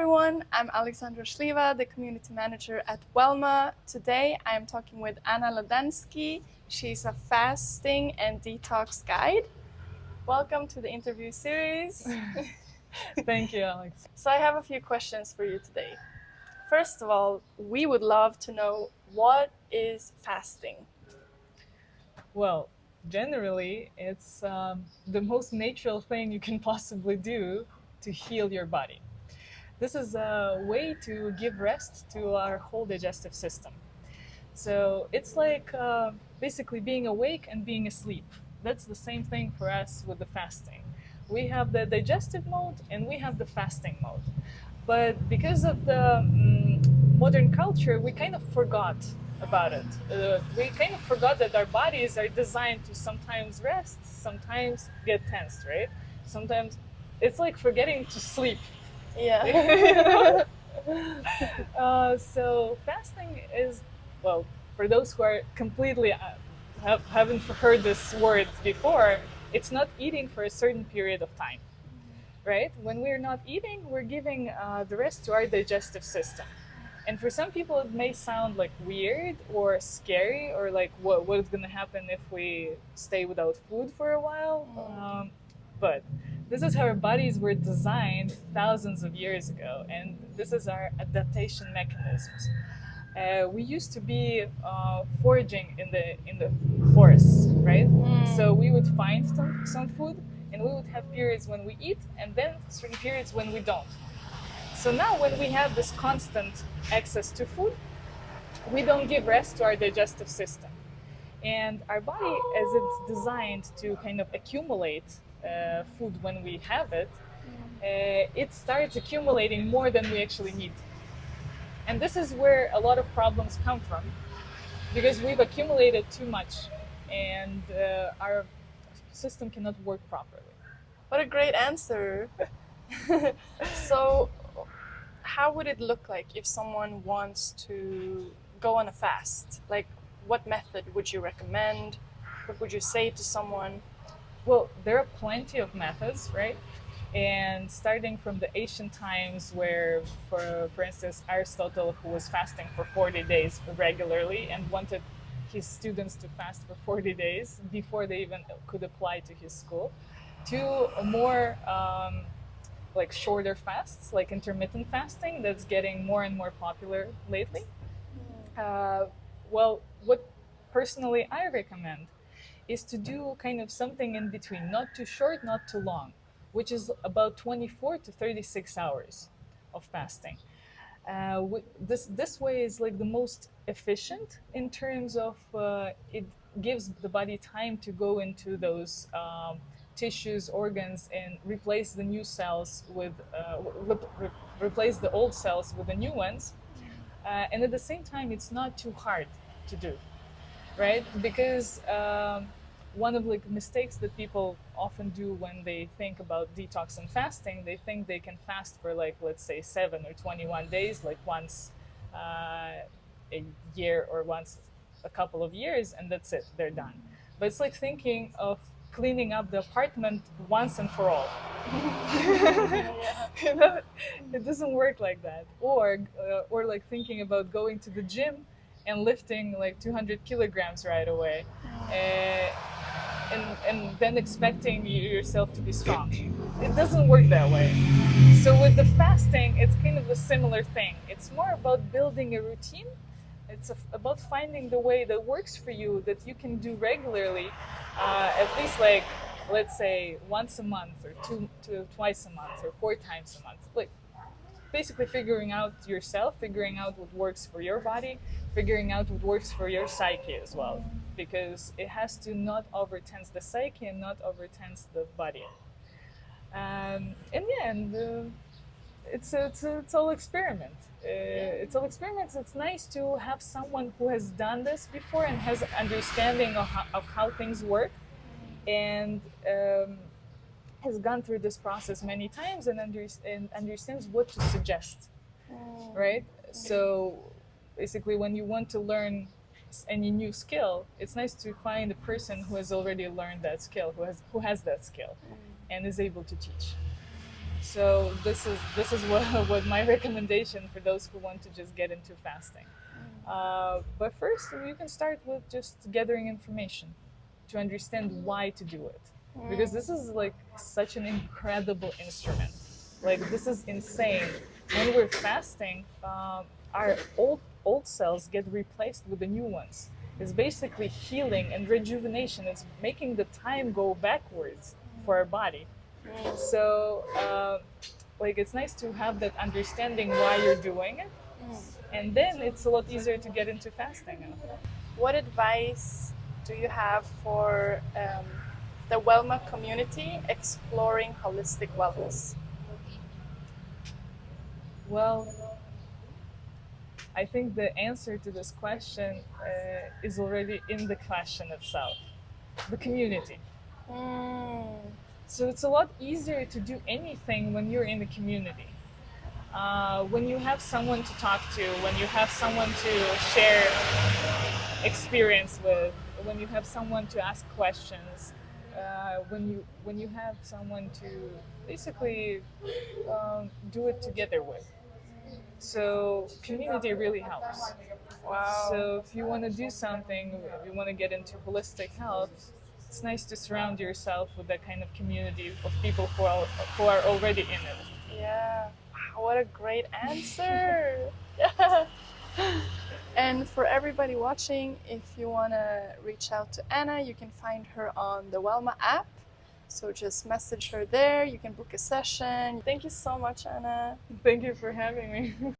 everyone, I'm Alexandra Schlieva, the community manager at Wellma. Today I am talking with Anna Ladansky. She's a fasting and detox guide. Welcome to the interview series. Thank you, Alex. So I have a few questions for you today. First of all, we would love to know, what is fasting? Well, generally, it's the most natural thing you can possibly do to heal your body. This is a way to give rest to our whole digestive system. So it's like basically being awake and being asleep. That's the same thing for us with the fasting. We have the digestive mode and we have the fasting mode. But because of the modern culture, we kind of forgot about it. We kind of forgot that our bodies are designed to sometimes rest, sometimes get tensed, right? Sometimes it's like forgetting to sleep. Yeah. So fasting is, well, for those who are completely haven't heard this word before, it's not eating for a certain period of time, right? When we're not eating, we're giving the rest to our digestive system. And for some people, it may sound like weird or scary, or like what is going to happen if we stay without food for a while. But this is how our bodies were designed thousands of years ago, and this is our adaptation mechanisms. We used to be foraging in the forests, right? So we would find some food, and we would have periods when we eat, and then certain periods when we don't. So now when we have this constant access to food, we don't give rest to our digestive system. And our body, as it's designed to kind of accumulate food when we have it, it starts accumulating more than we actually need. And this is where a lot of problems come from, because we've accumulated too much and our system cannot work properly. What a great answer. So, how would it look like if someone wants to go on a fast? Like, what method would you recommend? What would you say to someone? Well, there are plenty of methods, right? And starting from the ancient times where, for instance, Aristotle, who was fasting for 40 days regularly and wanted his students to fast for 40 days before they even could apply to his school, to a more like shorter fasts, like intermittent fasting, that's getting more and more popular lately. Well, what personally I recommend is to do kind of something in between, not too short, not too long, which is about 24 to 36 hours of fasting. This way is like the most efficient in terms of it gives the body time to go into those tissues, organs, and replace the new cells with replace the old cells with the new ones. And at the same time, it's not too hard to do, right? Because one of the mistakes that people often do when they think about detox and fasting, they think they can fast for, like, let's say 7 or 21 days, like once a year or once a couple of years, and that's it, they're done. But it's like thinking of cleaning up the apartment once and for all. You know, it doesn't work like that. Or like thinking about going to the gym and lifting like 200 kilograms right away, and then expecting yourself to be strong. It doesn't work that way. So with the fasting, it's kind of a similar thing. It's more about building a routine. It's about finding the way that works for you, that you can do regularly, at least, like, let's say once a month, or twice a month, or 4 times a month. Like, basically figuring out yourself, figuring out what works for your body, figuring out what works for your psyche as well, because it has to not overtense the psyche and not overtense the body. It's all experiment. It's all experiments. It's nice to have someone who has done this before and has understanding of how things work, and has gone through this process many times, and understands what to suggest, right? So basically, when you want to learn any new skill, it's nice to find a person who has already learned that skill, who has that skill, and is able to teach. So this is what my recommendation for those who want to just get into fasting. But first, you can start with just gathering information to understand why to do it, because this is like such an incredible instrument. Like this is insane. When we're fasting, our old cells get replaced with the new ones. It's basically healing and rejuvenation. It's making the time go backwards for our body. So, like, it's nice to have that understanding why you're doing it, and then it's a lot easier to get into fasting. What advice do you have for the Wellma community exploring holistic wellness? Well, I think the answer to this question is already in the question itself, the community. So it's a lot easier to do anything when you're in the community. When you have someone to talk to, when you have someone to share experience with, when you have someone to ask questions, when you have someone to basically do it together with. So community really helps. Wow. So if you want to do something, if you want to get into holistic health, it's nice to surround yourself with that kind of community of people who are already in it. Yeah. Wow, what a great answer. Yeah. And for everybody watching, if you want to reach out to Anna, you can find her on the Wellma app. So just message her there. You can book a session. Thank you so much, Anna. Thank you for having me.